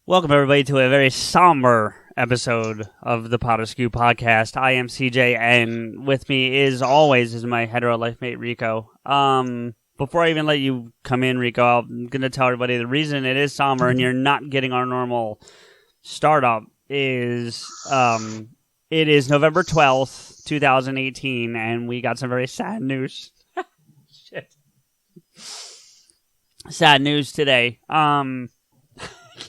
Welcome, everybody, to a very somber episode of the PodAskew Podcast. I am CJ, and with me, as always, is my hetero life mate, Rico. Before I even let you come in, Rico, I'm going to tell everybody the reason it is somber and you're not getting our normal startup is it is November 12th, 2018, and we got some very sad news. Shit. Sad news today.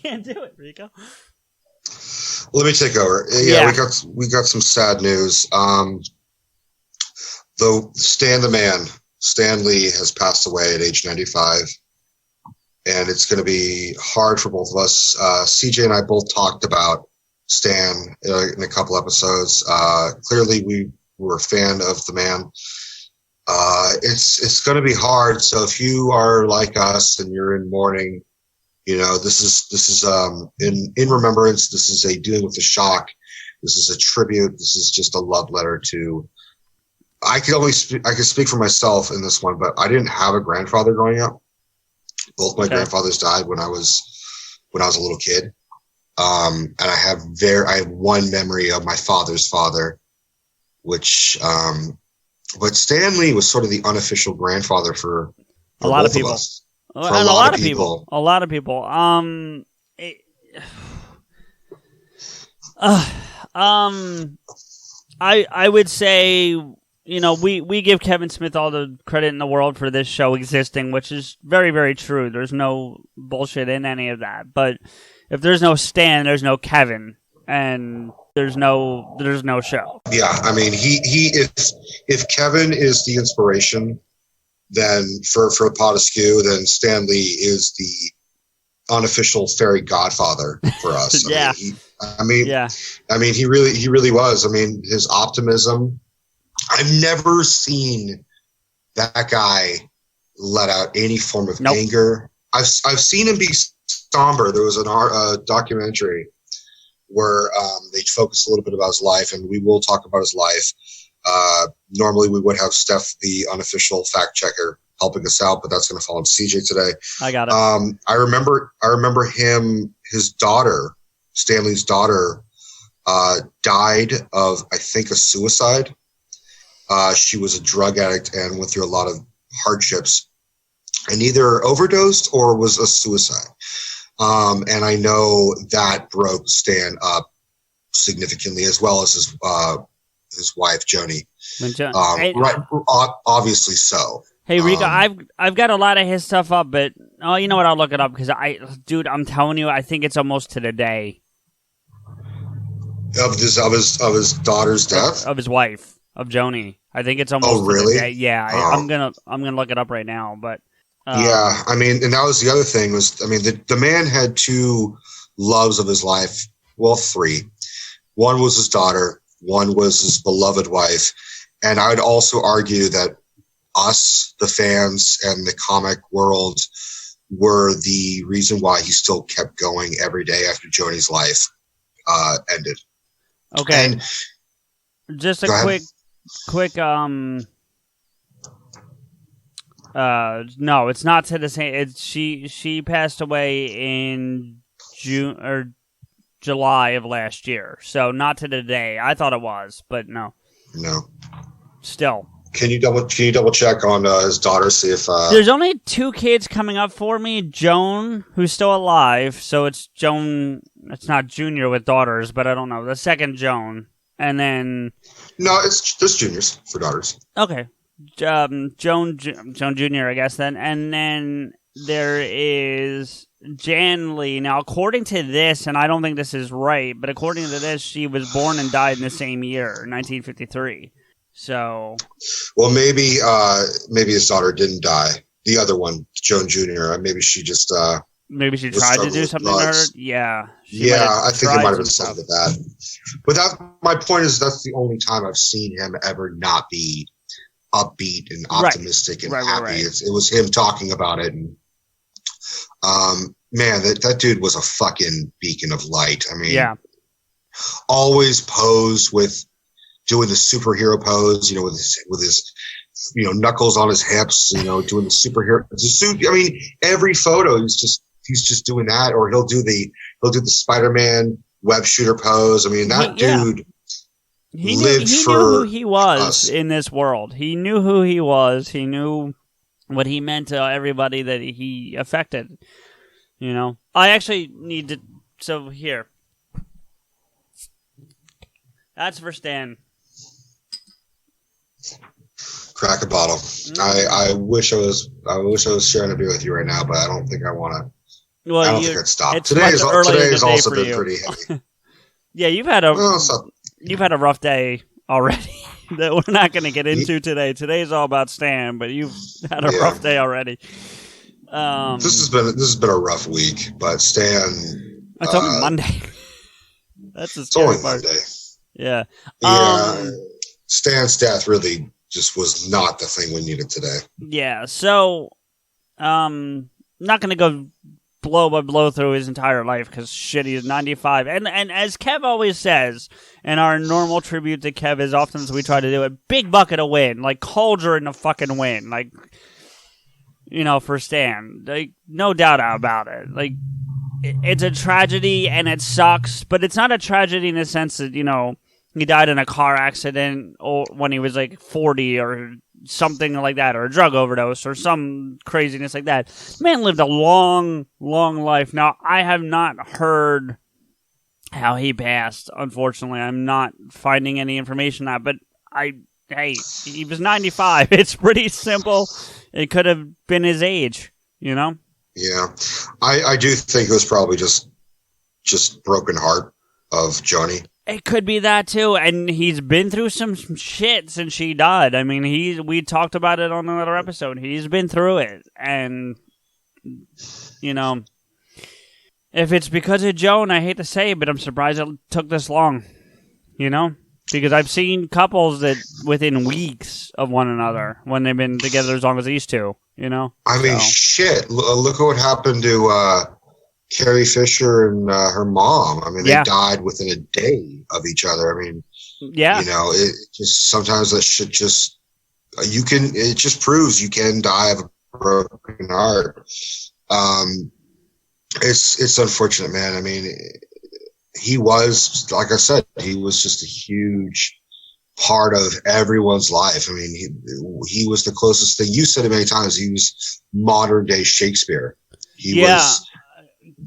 Can't do it, Rico. Let me take over. Yeah. we got some sad news. Stan Lee has passed away at age 95, and it's going to be hard for both of us. CJ and I both talked about Stan in a couple episodes. Clearly, we were a fan of the man. It's going to be hard. So if you are like us and you're in mourning, you know, this is in remembrance. This is a dealing with the shock. This is a tribute. This is just a love letter to. I can speak for myself in this one, but I didn't have a grandfather growing up. Both my grandfathers died when I was a little kid, and I have one memory of my father's father, which. But Stan Lee was sort of the unofficial grandfather for a lot of people. A lot of people. A lot of people. I would say, you know, we give Kevin Smith all the credit in the world for this show existing, which is very, very true. There's no bullshit in any of that. But if there's no Stan, there's no Kevin, and there's no show. Yeah, I mean, if Kevin is the inspiration, then for PodAskew, then Stan Lee is the unofficial fairy godfather for us. Yeah. I mean, he really was. I mean, his optimism. I've never seen that guy let out any form of anger. I've seen him be somber. There was a documentary where they focus a little bit about his life, and we will talk about his life. Normally we would have Steph, the unofficial fact checker, helping us out, but that's going to fall on CJ today. I got it. I remember his daughter, Stanley's daughter, died of, I think, a suicide. She was a drug addict and went through a lot of hardships and either overdosed or was a suicide. And I know that broke Stan up significantly, as well as his wife Joni. Right, obviously so. Hey Rico, I've got a lot of his stuff up, but you know what? I'll look it up because I'm telling you, I think it's almost to the day of his daughter's death, of his wife, of Joni. I think it's almost. Oh, really? To the day. Yeah, I'm gonna look it up right now, but. Yeah, I mean, and that was the other thing was, I mean, the man had two loves of his life. Well, three. One was his daughter. One was his beloved wife. And I would also argue that us, the fans and the comic world, were the reason why he still kept going every day after Joni's life ended. Okay. And just a quick no, it's not to the same. She passed away in June or July of last year, so not to the day. I thought it was, but no. Still, can you double check on his daughter? See if there's only two kids coming up for me. Joan, who's still alive, so it's Joan. It's not Junior with daughters, but I don't know the second Joan, and then it's just juniors for daughters. Okay. Joan Jr., I guess, then. And then there is Jan Lee. Now, according to this, and I don't think this is right, but according to this, she was born and died in the same year, 1953. So... Well, maybe his daughter didn't die. The other one, Joan Jr., maybe she just... maybe she tried to do something to her? Yeah. I think it might have been something like that. But my point is that's the only time I've seen him ever not be upbeat and optimistic and happy. Right. It was him talking about it, and man, that dude was a fucking beacon of light. I mean, always posed with doing the superhero pose, you know, with his you know, knuckles on his hips, you know, doing the superhero suit. I mean, every photo he's just doing that, or he'll do the Spider-Man web shooter pose. I mean, that dude. He knew who he was in this world. He knew who he was. He knew what he meant to everybody that he affected. You know, I actually need to. So here, that's for Stan. Crack a bottle. I wish I was sharing a beer with you right now, but I don't think I want to. Well, I don't think I'd stop. Today has also been pretty heavy. Yeah, you've had a rough day already that we're not going to get into today. Today's all about Stan, but you've had a rough day already. This has been a rough week, but Stan. It's only Monday. That's the scary part. Monday. Yeah. Stan's death really just was not the thing we needed today. Yeah. So, not going to go blow by blow through his entire life because shit, he's 95. And as Kev always says, and our normal tribute to Kev is often as we try to do it, big bucket of win, like cauldron of fucking win, like, you know, for Stan, like, no doubt about it. Like, it's a tragedy and it sucks, but it's not a tragedy in the sense that, you know, he died in a car accident or when he was like 40 or something like that, or a drug overdose or some craziness like that. Man lived a long, long life. Now, I have not heard how he passed, unfortunately. I'm not finding any information on that, but hey, he was 95. It's pretty simple. It could have been his age, you know? Yeah. I do think it was probably just broken heart of Johnny. It could be that too, and he's been through some shit since she died. I mean, we talked about it on another episode. He's been through it, and you know, if it's because of Joan, I hate to say it, but I'm surprised it took this long. You know, because I've seen couples that within weeks of one another when they've been together as long as these two. You know, I mean, shit. Look at what happened to Carrie Fisher and her mom. I mean, they died within a day of each other. I mean, you know, it just sometimes that shit just it just proves you can die of a broken heart. It's unfortunate, man. I mean, he was, like I said, he was just a huge part of everyone's life. I mean, he was the closest thing. You said it many times. He was modern day Shakespeare. He was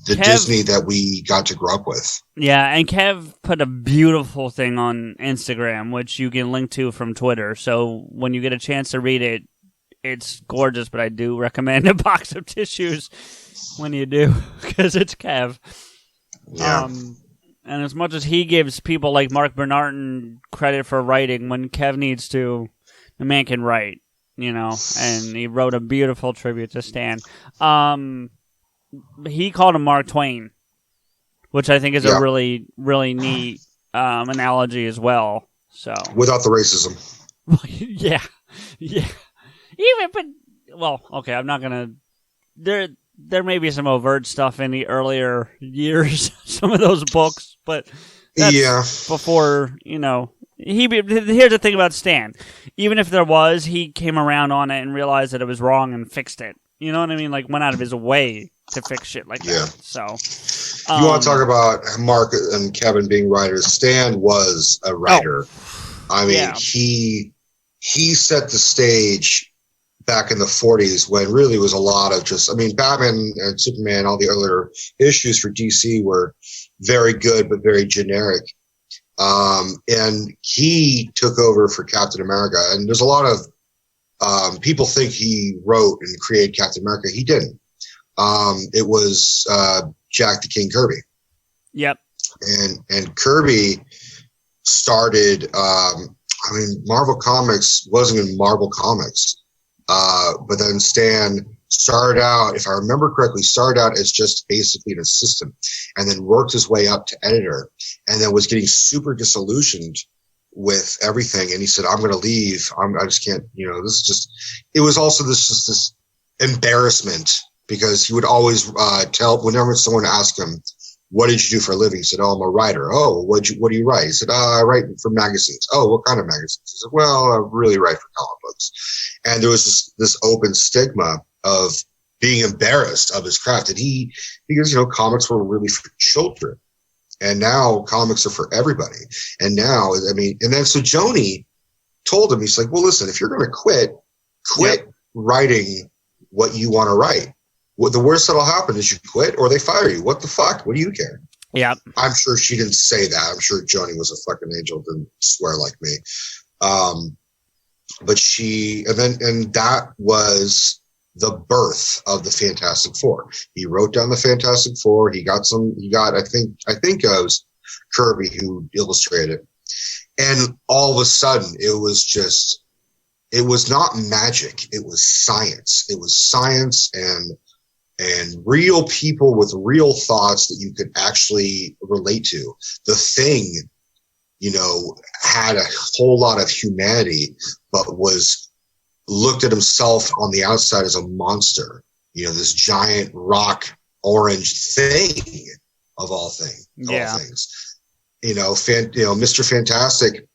the Disney that we got to grow up with. Yeah, and Kev put a beautiful thing on Instagram, which you can link to from Twitter. So when you get a chance to read it, it's gorgeous, but I do recommend a box of tissues when you do, because it's Kev. Yeah. And as much as he gives people like Mark Bernardin credit for writing, when Kev needs to, the man can write, you know, and he wrote a beautiful tribute to Stan. He called him Mark Twain, which I think is a really, really neat analogy as well. So without the racism. yeah. Okay, I'm not gonna. There may be some overt stuff in the earlier years, some of those books, but that's before, you know. Here's the thing about Stan. Even if there was, he came around on it and realized that it was wrong and fixed it. You know what I mean? Like, went out of his way to fix shit like that. So, you want to talk about Mark and Kevin being writers? Stan was a writer. I mean, he set the stage back in the 40s when really was a lot of just, I mean, Batman and Superman, all the other issues for DC were very good, but very generic. And he took over for Captain America. And there's a lot of people think he wrote and created Captain America. He didn't. It was Jack the King Kirby. Yep. And Kirby started, Marvel Comics wasn't in Marvel Comics. But then Stan started out, if I remember correctly, as just basically an assistant, and then worked his way up to editor, and then was getting super disillusioned with everything. And he said, I'm going to leave. I just can't, you know, this is just, it was also this embarrassment, because he would always tell, whenever someone asked him, what did you do for a living? He said, oh, I'm a writer. Oh, what do you write? He said, I write for magazines. Oh, what kind of magazines? He said, well, I really write for comic books. And there was this open stigma of being embarrassed of his craft. And because, comics were really for children. And now comics are for everybody. And now, and then so Joni told him, he's like, well, listen, if you're going to quit writing what you want to write. The worst that'll happen is you quit or they fire you. What the fuck? What do you care? Yeah. I'm sure she didn't say that. I'm sure Joni was a fucking angel, didn't swear like me. But that was the birth of the Fantastic Four. He wrote down the Fantastic Four. I think it was Kirby who illustrated it. And all of a sudden it was not magic. It was science. It was science and real people with real thoughts that you could actually relate to. The Thing, had a whole lot of humanity, but looked at himself on the outside as a monster. This giant rock orange thing of all things. Mr. Fantastic,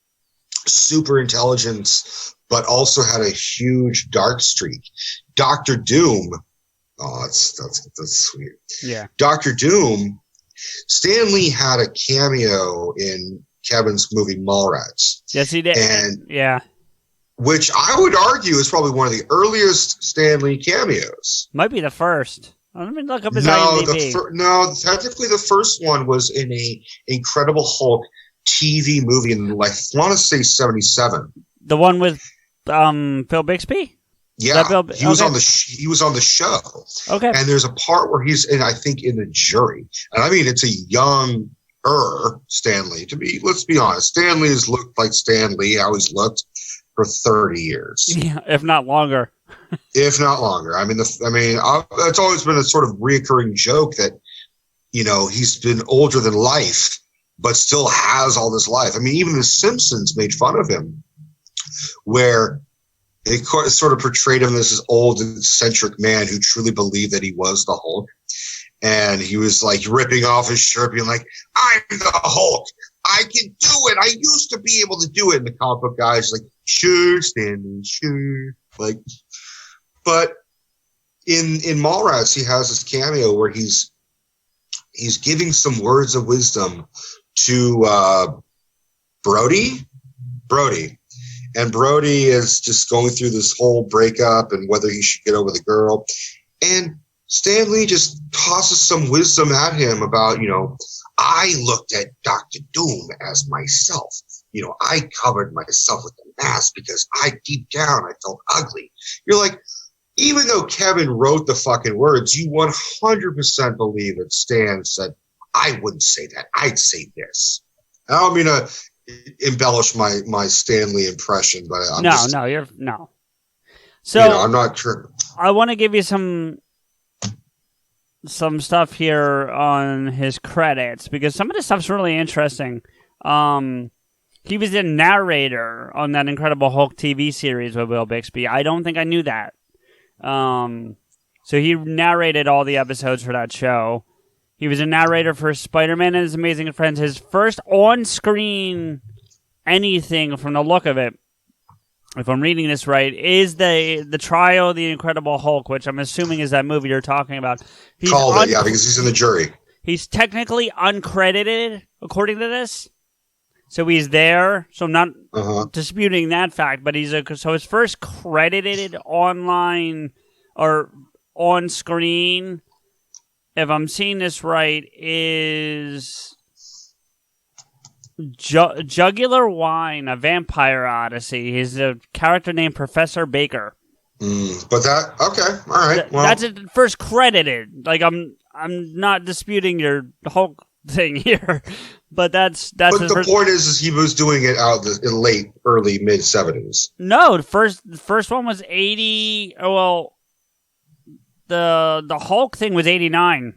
super intelligence, but also had a huge dark streak. Dr. Doom. Oh, that's sweet. Yeah. Dr. Doom, Stan Lee had a cameo in Kevin's movie Mallrats. Yes, he did. Which I would argue is probably one of the earliest Stan Lee cameos. Might be the first. Let me look up his IMDb. Technically the first one was in a Incredible Hulk TV movie in, I want to say 1977. The one with Phil Bixby? Yeah, he was on the show. Okay, and there's a part where he's in the jury, and it's a younger Stan Lee. Let's be honest, Stan Lee has looked like Stan Lee how he's looked for 30 years, yeah, if not longer. It's always been a sort of reoccurring joke that he's been older than life, but still has all this life. Even The Simpsons made fun of him, where they sort of portrayed him as this old, eccentric man who truly believed that he was the Hulk. And he was like ripping off his shirt, being like, I'm the Hulk. I can do it. I used to be able to do it. And the comic book guy's like, sure, Stanley, sure. But in Mallrats, he has this cameo where he's giving some words of wisdom to Brody. And Brody is just going through this whole breakup and whether he should get over the girl. And Stan Lee just tosses some wisdom at him about, I looked at Dr. Doom as myself. I covered myself with the mask because deep down I felt ugly. You're like, even though Kevin wrote the fucking words, you 100% believe that Stan said, I wouldn't say that. I'd say this. I don't mean to embellish my Stan Lee impression, but no. So I'm not sure. I want to give you some stuff here on his credits because some of the stuff's really interesting. He was a narrator on that Incredible Hulk TV series with Will Bixby. I don't think I knew that. So he narrated all the episodes for that show. He was a narrator for Spider-Man and His Amazing Friends. His first on-screen anything from the look of it, if I'm reading this right, is the Trial of the Incredible Hulk, which I'm assuming is that movie you're talking about. Because he's in the jury. He's technically uncredited, according to this. So he's there. So I'm not disputing that fact, but so his first credited online or on-screen, if I'm seeing this right, is Jugular Wine, A Vampire Odyssey. He's a character named Professor Baker. But that, okay, all right. Well, that's it, first credited. I'm not disputing your Hulk thing here, but that's. But the point is he was doing it out in early mid 70s. No, the first one was 80. Well, the Hulk thing was 89.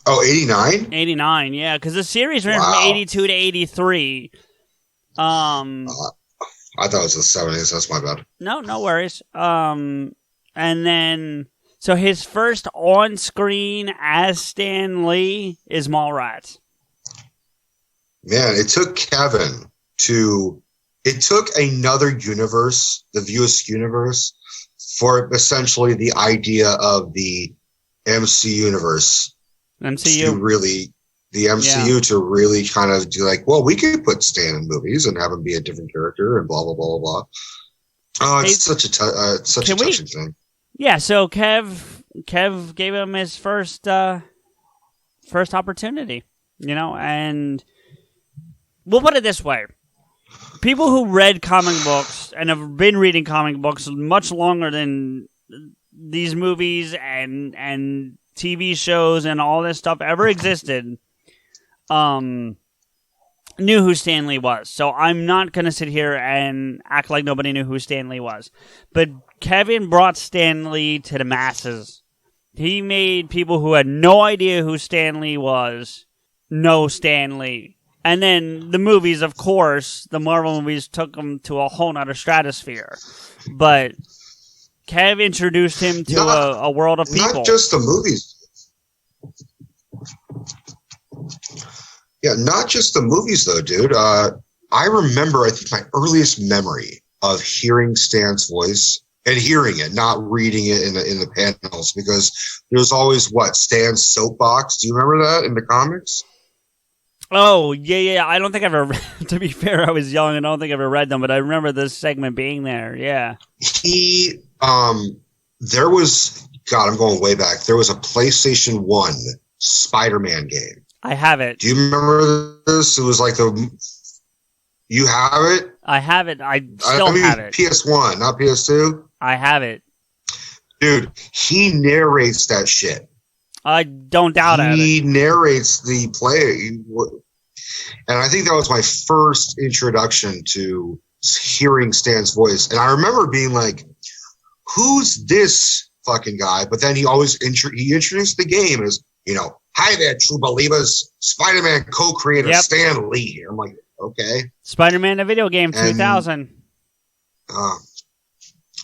Oh, 89? 89, yeah, because the series ran from 82 to 83. I thought it was the 70s. That's my bad. No worries. And then, so his first on-screen as Stan Lee is Mallrats. Man, it took Kevin it took another universe, the View Askew universe, for essentially the idea of the MC universe MCU. to really to really kind of do like, well, we could put Stan in movies and have him be a different character and blah blah blah blah blah. Oh, it's such a touching thing. Yeah, so Kev gave him his first opportunity, and we'll put it this way. People who read comic books and have been reading comic books much longer than these movies and TV shows and all this stuff ever existed, knew who Stan Lee was. So I'm not going to sit here and act like nobody knew who Stan Lee was. But Kevin brought Stan Lee to the masses. He made people who had no idea who Stan Lee was know Stan Lee. And then the movies, of course, the Marvel movies took him to a whole nother stratosphere. But Kev introduced him to a world of people. Not just the movies. Yeah, not just the movies, though, dude. I remember, I think my earliest memory of hearing Stan's voice and hearing it, not reading it in the panels, because there was always, Stan's soapbox. Do you remember that in the comics? Oh, yeah. I don't think I've ever, to be fair, I was young and I don't think I ever read them, but I remember this segment being there, yeah. There was, God, I'm going way back. There was a PlayStation 1 Spider-Man game. I have it. Do you remember this? It was like you have it? I have it. I still have it. PS1, not PS2? I have it. Dude, he narrates that shit. I don't doubt it. He narrates the play. And I think that was my first introduction to hearing Stan's voice. And I remember being like, who's this fucking guy? But then he always he introduced the game as, hi there, true believers. Spider-Man co-creator Stan Lee. I'm like, okay. Spider-Man the video game, 2000. So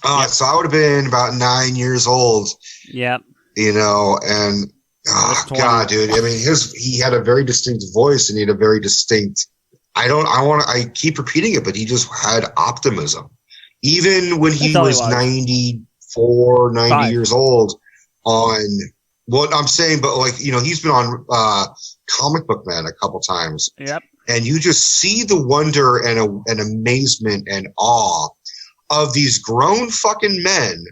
I would have been about 9 years old. Yep. And God, dude. I mean, he had a very distinct voice, and he had a very distinct. I keep repeating it, but he just had optimism, even when he was 94, 90 years old. On what I'm saying, but he's been on Comic Book Man a couple times. Yep. And you just see the wonder and amazement and awe of these grown fucking men.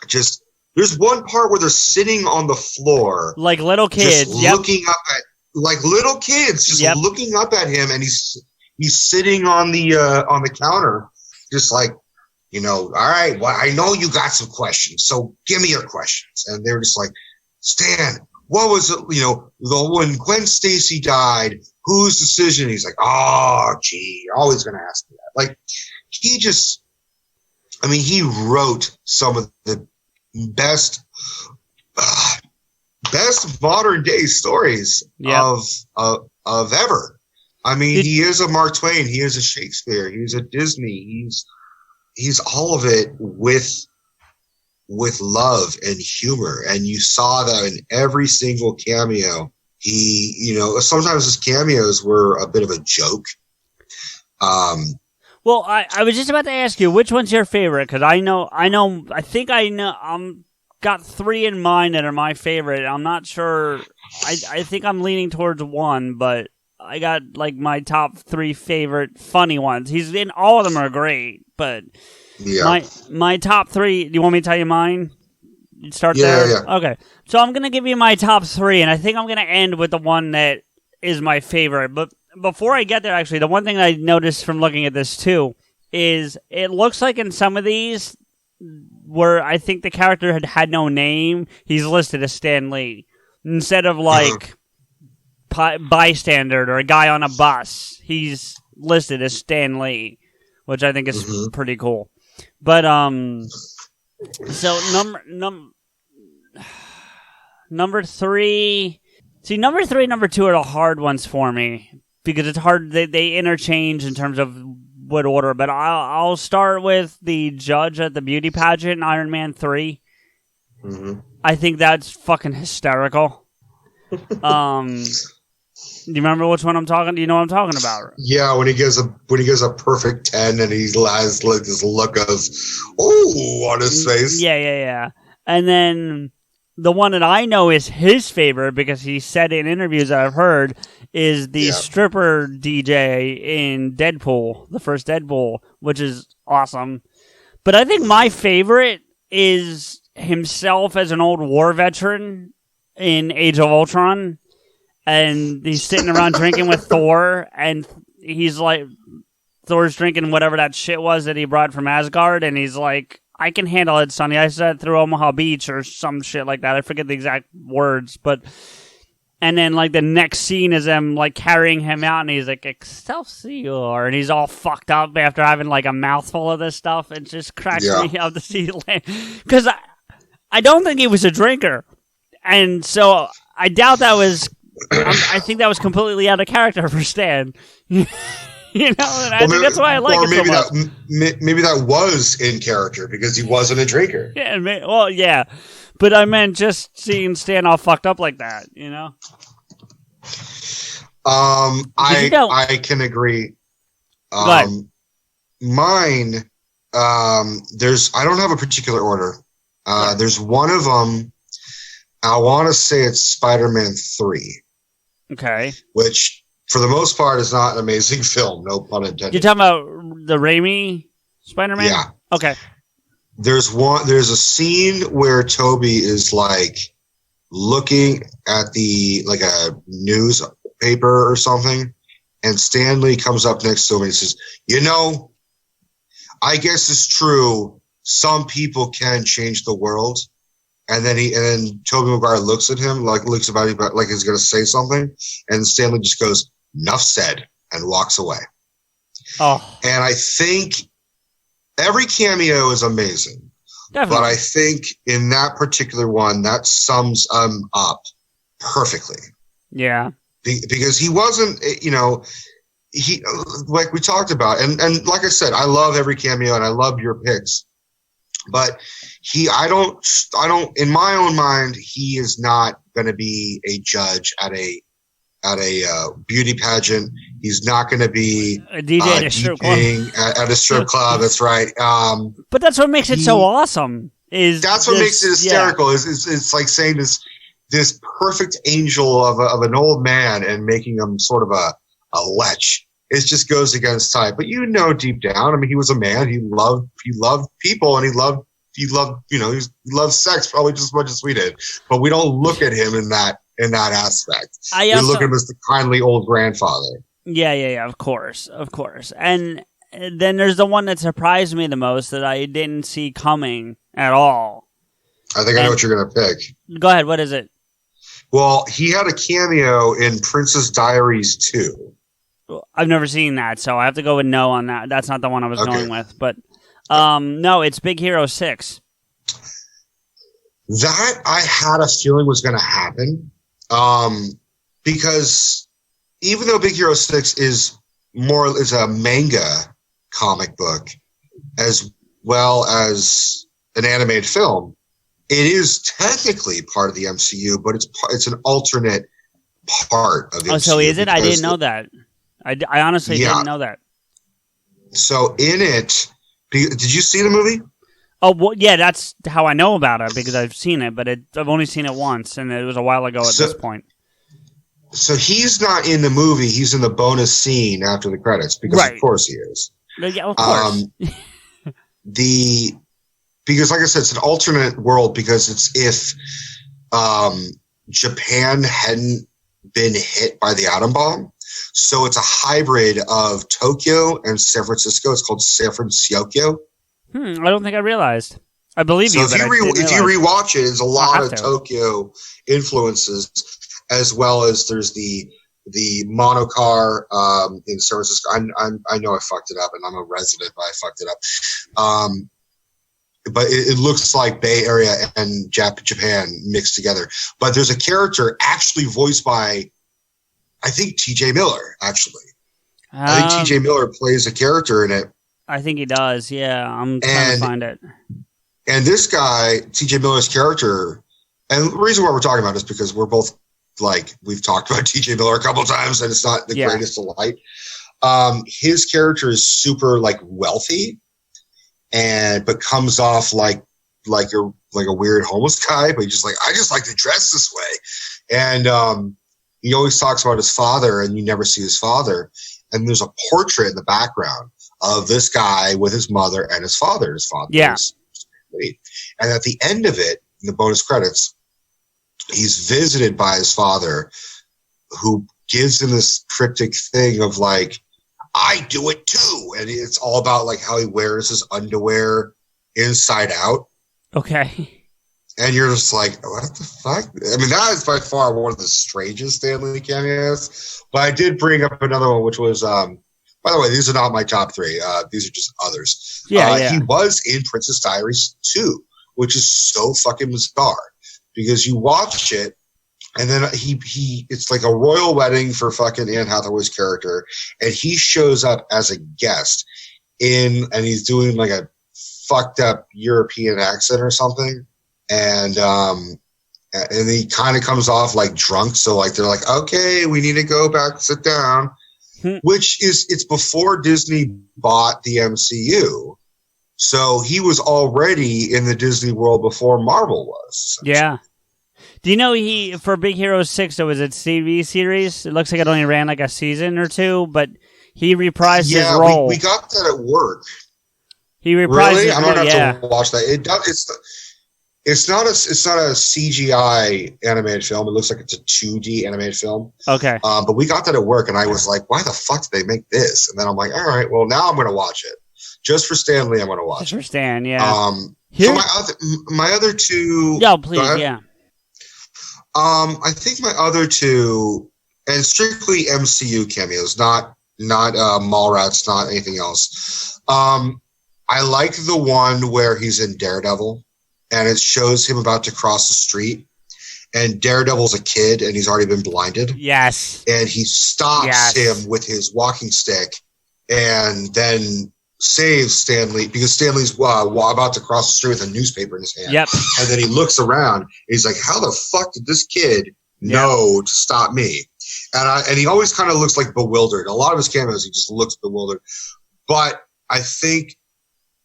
Just. There's one part where they're sitting on the floor, like little kids, looking up at little kids, just looking up at him, and he's sitting on the counter, just like, all right, well, I know you got some questions, so give me your questions. And they're just like, Stan, what was it? When Gwen Stacy died, whose decision? He's like, oh, gee, you're always going to ask me that. Like, he wrote some of the best modern day stories of ever. I mean, he is a Mark Twain, he is a Shakespeare, he's a Disney, he's all of it with love and humor, and you saw that in every single cameo. He, sometimes his cameos were a bit of a joke. Well, I was just about to ask you, which one's your favorite? Because I think I know, got three in mind that are my favorite. I'm not sure. I think I'm leaning towards one, but I got my top three favorite funny ones. He's in all of them are great, but my top three. Do you want me to tell you mine? You start there. Yeah. Okay, so I'm gonna give you my top three, and I think I'm gonna end with the one that is my favorite. But before I get there, actually, the one thing I noticed from looking at this too is it looks like in some of these where I think the character had no name, he's listed as Stan Lee instead of bystander or a guy on a bus. He's listed as Stan Lee, which I think is pretty cool. But so number three. See, number three and number two are the hard ones for me because it's hard. They interchange in terms of what order, but I'll start with the judge at the beauty pageant in Iron Man 3. Mm-hmm. I think that's fucking hysterical. Do you remember which one I'm talking? Do you know what I'm talking about? Yeah, when he gives a perfect 10 and he has this look of on his face. Yeah. And then the one that I know is his favorite because he said in interviews that I've heard is the stripper DJ in Deadpool, the first Deadpool, which is awesome. But I think my favorite is himself as an old war veteran in Age of Ultron. And he's sitting around drinking with Thor, and he's like, Thor's drinking whatever that shit was that he brought from Asgard, and he's like, I can handle it, Sonny. I said through Omaha Beach or some shit like that. I forget the exact words, but... And then, like, the next scene is them, like, carrying him out, and he's like, Excelsior, and he's all fucked up after having, like, a mouthful of this stuff. It just cracks me up to see land. Because I don't think he was a drinker. And so I doubt that was... I think that was completely out of character for Stan. And I think that's why I like it so much. Maybe that was in character because he wasn't a drinker. Yeah, well, yeah. But I meant just seeing Stan all fucked up like that, I can agree. Mine, I don't have a particular order. There's one of them, I want to say it's Spider-Man 3. Okay. Which, for the most part, is not an amazing film, no pun intended. You're talking about the Raimi Spider-Man? Yeah. Okay. There's a scene where Toby is like looking at like a newspaper or something, and Stanley comes up next to him and he says, I guess it's true. Some people can change the world. And then Tobey Maguire looks at him, like looks about him, like he's going to say something. And Stanley just goes, "Enough said," and walks away. Oh. And I think every cameo is amazing. Definitely. But I think in that particular one, that sums up perfectly. Yeah. Because he wasn't, he, like we talked about, and like I said, I love every cameo and I love your picks. But I don't, in my own mind, he is not going to be a judge at a beauty pageant. He's not going to be a DJ at a strip club. At a strip club. That's right. But that's what makes it so awesome. That's what makes it hysterical. It's like saying this perfect angel of an old man and making him sort of a lech. It just goes against type. But deep down, I mean, he was a man. He loved people, and he loved sex probably just as much as we did. But we don't look at him in that aspect. We look at him as the kindly old grandfather. Yeah. Of course. And then there's the one that surprised me the most that I didn't see coming at all. I think I know what you're going to pick. Go ahead. What is it? Well, he had a cameo in Princess Diaries 2. I've never seen that, so I have to go with no on that. That's not the one I was going with. But no, it's Big Hero 6. That I had a feeling was going to happen because even though Big Hero 6 is a manga comic book as well as an animated film, it is technically part of the MCU, but it's an alternate part of the MCU. Oh, so is it? I didn't know that. I honestly didn't know that. So in it, did you see the movie? Oh, well, yeah, that's how I know about it because I've seen it, but I've only seen it once, and it was a while ago at this point. So he's not in the movie; he's in the bonus scene after the credits because, of course, he is. Yeah, of course. Because, like I said, it's an alternate world because it's if Japan hadn't been hit by the atom bomb. So it's a hybrid of Tokyo and San Francisco. It's called San Francisco. I don't think I realized. I believe you. So if you rewatch it, there's a lot of Tokyo influences, as well as there's the monocar in San Francisco. I know I fucked it up, and I'm a resident, but I fucked it up. But it looks like Bay Area and Japan mixed together. But there's a character actually voiced by, I think, T.J. Miller, actually. I think T.J. Miller plays a character in it. I think he does, yeah. I'm trying to find it. And this guy, T.J. Miller's character, and the reason why we're talking about it is because we're both, we've talked about T.J. Miller a couple of times, and it's not the greatest delight. His character is super, wealthy, but comes off like you're like a weird homeless guy, but he's just like, I just like to dress this way. And he always talks about his father, and you never see his father. And there's a portrait in the background of this guy with his mother and his father. His father is late. And at the end of it, in the bonus credits, he's visited by his father, who gives him this cryptic thing of like, I do it too. And it's all about like how he wears his underwear inside out. Okay. And you're just like, what the fuck? I mean, that is by far one of the strangest Stan Lee cameos. But I did bring up another one, which was, by the way, these are not my top three. These are just others. Yeah. He was in Princess Diaries 2, which is so fucking bizarre because you watch it, and then it's like a royal wedding for fucking Anne Hathaway's character, and he shows up as a guest and he's doing like a fucked up European accent or something. And he kind of comes off like drunk. So like, they're like, okay, we need to go back, sit down, it's before Disney bought the MCU. So he was already in the Disney world before Marvel was. Yeah. Do you know for Big Hero 6, it was a TV series? It looks like it only ran like a season or two, but he reprised his role. We got that at work. He reprised his role, I'm going to have to watch that. It's not a CGI animated film. It looks like it's a 2D animated film. Okay. But we got that at work, and I was like, why the fuck did they make this? And then I'm like, all right, well, now I'm going to watch it. Just for Stan Lee, I'm going to watch it. Just for Stan, yeah. So my other two... Yeah, please, yeah. I think my other two, and strictly MCU cameos, not Mallrats, not anything else. I like the one where he's in Daredevil, and it shows him about to cross the street, and Daredevil's a kid, and he's already been blinded. Yes. And he stops him with his walking stick, and then saves Stan Lee, because Stan Lee's about to cross the street with a newspaper in his hand. Yep. And then he looks around, and he's like, how the fuck did this kid know to stop me? And he always kind of looks like bewildered. A lot of his cameos, he just looks bewildered. But I think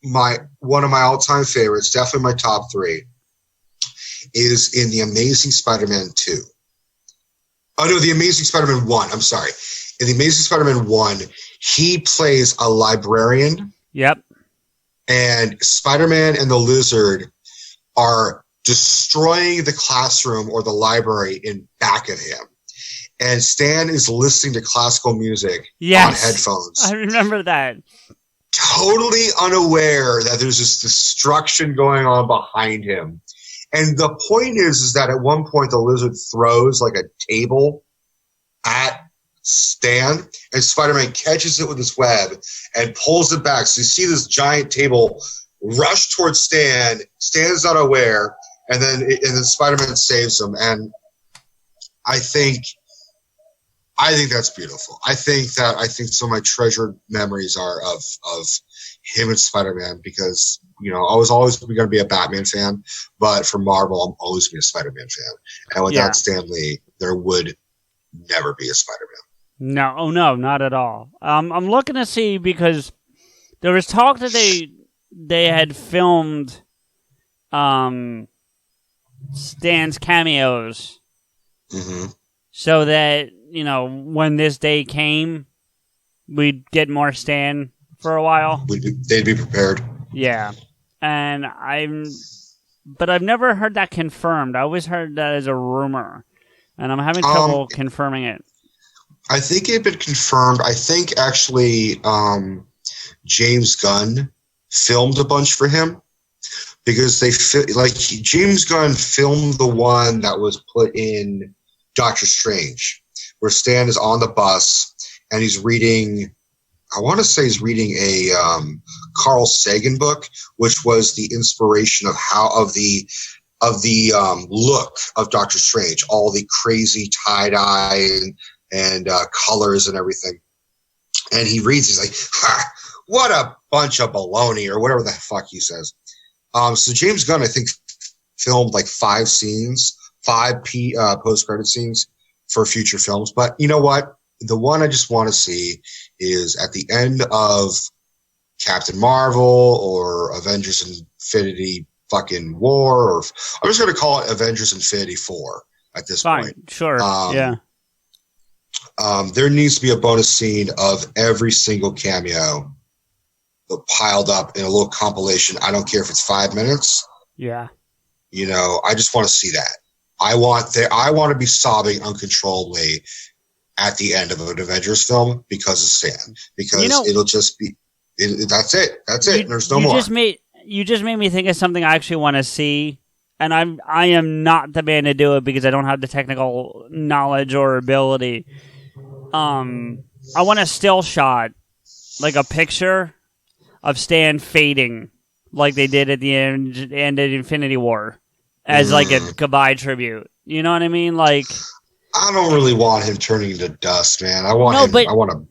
one of my all-time favorites, definitely my top three, is in The Amazing Spider-Man 2. Oh, no, The Amazing Spider-Man 1. I'm sorry. In The Amazing Spider-Man 1, he plays a librarian. Yep. And Spider-Man and the Lizard are destroying the classroom or the library in back of him. And Stan is listening to classical music on headphones. I remember that. Totally unaware that there's this destruction going on behind him. And the point is that at one point the Lizard throws like a table at Stan, and Spider-Man catches it with his web and pulls it back. So you see this giant table rush towards Stan. Stan's not aware, and then Spider-Man saves him. And I think that's beautiful. I think some of my treasured memories are of him and Spider-Man, because I was always going to be a Batman fan, but for Marvel, I'm always be a Spider-Man fan. And without Stan Lee, there would never be a Spider-Man. No, not at all. I'm looking to see, because there was talk that they had filmed Stan's cameos, so that when this day came, we'd get more Stan for a while. They'd be prepared. Yeah, and I've never heard that confirmed. I always heard that as a rumor, and I'm having trouble confirming it. I think it had been confirmed. I think actually James Gunn filmed a bunch for him, because James Gunn filmed the one that was put in Doctor Strange, where Stan is on the bus and he's reading, I want to say he's reading a Carl Sagan book, which was the inspiration of the look of Doctor Strange, all the crazy tie-dye and colors and everything. And he reads, he's like, what a bunch of baloney, or whatever the fuck he says. So James Gunn, I think, filmed like 5 post-credit scenes for future films. But you know what? The one I just want to see is at the end of Captain Marvel or Avengers Infinity fucking war, or I'm just going to call it Avengers Infinity 4 at this point. Sure. Yeah. There needs to be a bonus scene of every single cameo piled up in a little compilation. I don't care if it's 5 minutes. Yeah. You know, I just want to see that. I want to be sobbing uncontrollably at the end of an Avengers film because of Stan. Because it'll just be that's it. That's it. There's no more. You just made me think of something I actually want to see, and I am not the man to do it because I don't have the technical knowledge or ability. I want a still shot, like a picture of Stan fading, like they did at the end of Infinity War, as like a goodbye tribute. You know what I mean? Like, I don't really want him turning into dust, man. I want to.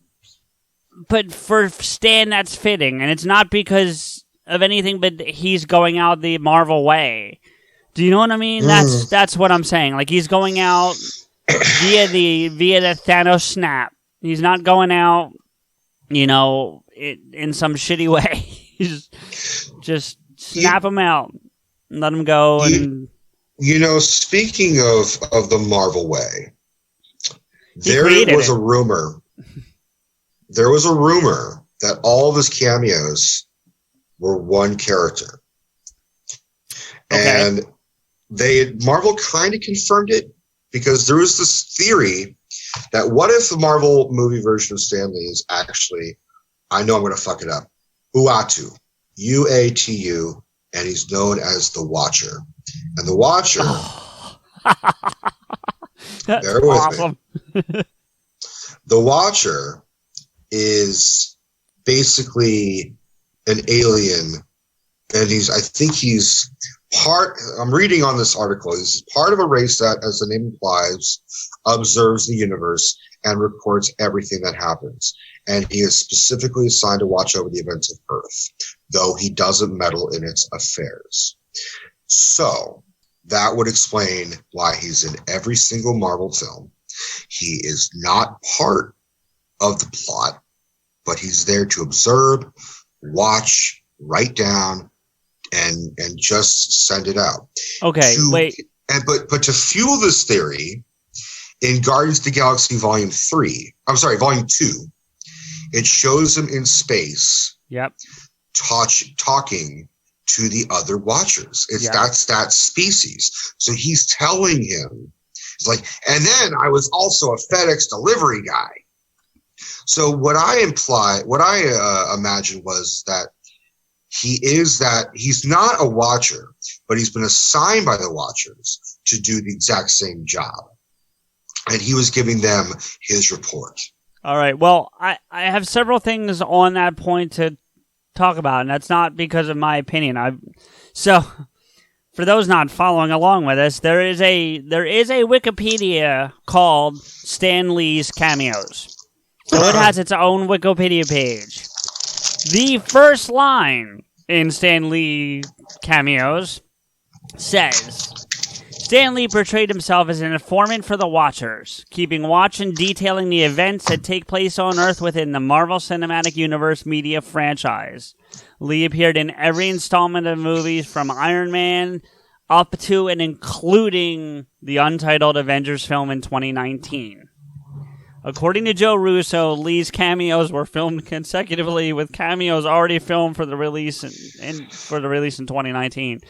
But for Stan, that's fitting, and it's not because of anything, but he's going out the Marvel way. Do you know what I mean? That's what I'm saying. Like, he's going out via the Thanos snap. He's not going out, you know, in some shitty way. He's just snap him out and let him go. You know, speaking of the Marvel way, there was a rumor. There was a rumor that all of his cameos were one character. Okay. And Marvel kind of confirmed it, because there was this theory that what if the Marvel movie version of Stan Lee is actually, I know I'm going to fuck it up, Uatu, Uatu, and he's known as the Watcher. And the Watcher, bear with awesome. Me. The Watcher is basically an alien, and I'm reading on this article, he's part of a race that, as the name implies, observes the universe and records everything that happens. And he is specifically assigned to watch over the events of Earth, though he doesn't meddle in its affairs. So that would explain why he's in every single Marvel film. He is not part of the plot, but he's there to observe, watch, write down, and just send it out. Okay, wait. But to fuel this theory, in Guardians of the Galaxy Volume 2, it shows him in space. Yep. Talking to the other Watchers. That's that species. So he's telling him, he's like, and then I was also a FedEx delivery guy. So what I imagined was that he's not a Watcher, but he's been assigned by the Watchers to do the exact same job. And he was giving them his report. All right. Well, I have several things on that point to talk about, and that's not because of my opinion. So, for those not following along with us, there is a Wikipedia called Stan Lee's Cameos. So it has its own Wikipedia page. The first line in Stan Lee Cameos says, Stan Lee portrayed himself as an informant for the Watchers, keeping watch and detailing the events that take place on Earth within the Marvel Cinematic Universe media franchise. Lee appeared in every installment of movies from Iron Man up to and including the untitled Avengers film in 2019. According to Joe Russo, Lee's cameos were filmed consecutively, with cameos already filmed for the release in 2019.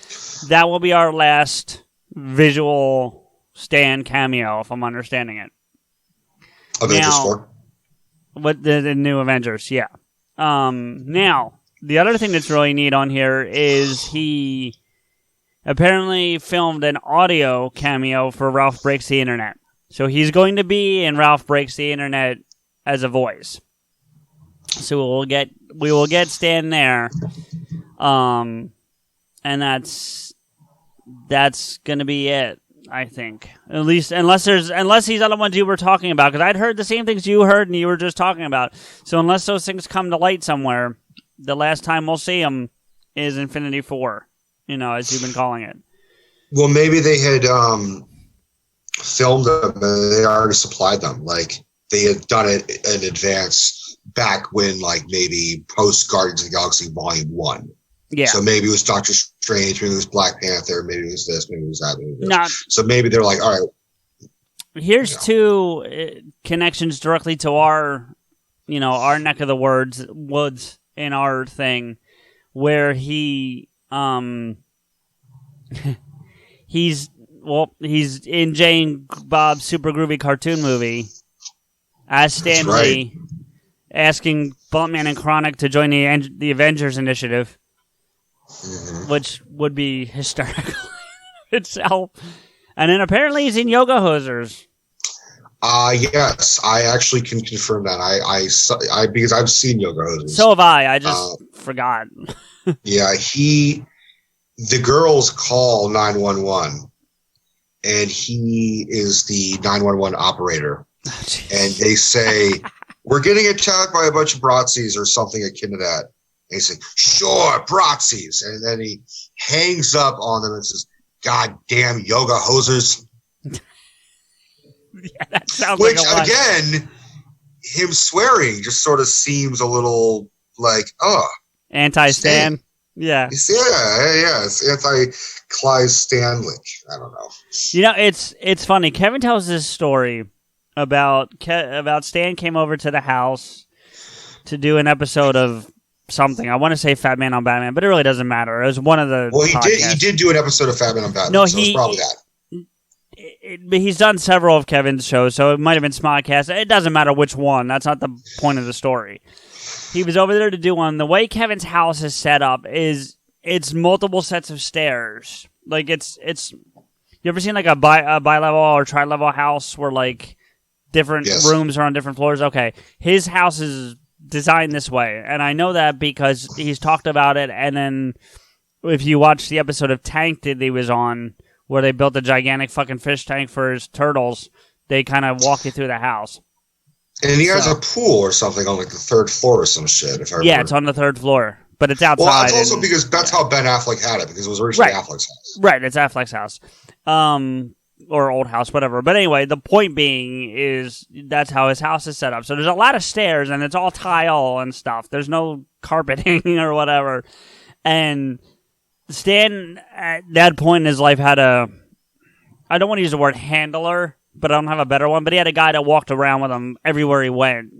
That will be our last visual Stan cameo, if I'm understanding it. Avengers 4? What the new Avengers, yeah. Now, the other thing that's really neat on here is he apparently filmed an audio cameo for Ralph Breaks the Internet. So he's going to be in Ralph Breaks the Internet as a voice. So we will get Stan there. And that's going to be it, I think. At least unless these other ones you were talking about, because I'd heard the same things you heard and you were just talking about. So unless those things come to light somewhere, the last time we'll see them is Infinity 4, as you've been calling it. Well, maybe they had filmed them and they already supplied them. Like, they had done it in advance back when, like, maybe post Guardians of the Galaxy Volume 1. Yeah. So maybe it was Doctor Strange, maybe it was Black Panther, maybe it was this, maybe it was that, maybe it was Now, so maybe they're like, all right. Here's two connections directly to our neck of the woods in our thing, where he's in Jane Bob's Super Groovy cartoon movie as Stan Lee, asking Buntman and Chronic to join the Avengers Initiative, which would be hysterical itself. And then apparently he's in Yoga Hosers. Yes, I actually can confirm that. I because I've seen Yoga Hosers. So have I. I just forgot. Yeah, the girls call 911, and he is the 911 operator. And they say, we're getting attacked by a bunch of Bratzies or something akin to that. And he's like, sure, Bratzies. And then he hangs up on them and says, God damn Yoga Hosers. Yeah, that sounds Which, like a lie. again, him swearing just sort of seems a little like, Anti-Stan. Yeah. It's anti-Clive Stanley. I don't know. It's funny. Kevin tells this story about Stan came over to the house to do an episode of something. I want to say Fat Man on Batman, but it really doesn't matter. It was one of the podcasts. He did do an episode of Fat Man on Batman, no, so it's probably that. He's done several of Kevin's shows, so it might have been Smodcast. It doesn't matter which one. That's not the point of the story. He was over there to do one. The way Kevin's house is set up is it's multiple sets of stairs. Like it's you ever seen like a bi-level or tri-level house where like different rooms are on different floors? Okay. His house is designed this way, and I know that because he's talked about it. And then if you watch the episode of Tank that he was on, where they built a gigantic fucking fish tank for his turtles, they kind of walk you through the house. And he has a pool or something on like the third floor or some shit. If I remember. Yeah, it's on the third floor, but it's outside. Well, it's also because that's how Ben Affleck had it, because it was originally Affleck's house. Right, it's Affleck's house. Or old house, whatever. But anyway, the point being is that's how his house is set up. So there's a lot of stairs, and it's all tile and stuff. There's no carpeting or whatever. And Stan, at that point in his life, had I don't want to use the word handler, but I don't have a better one. But he had a guy that walked around with him everywhere he went.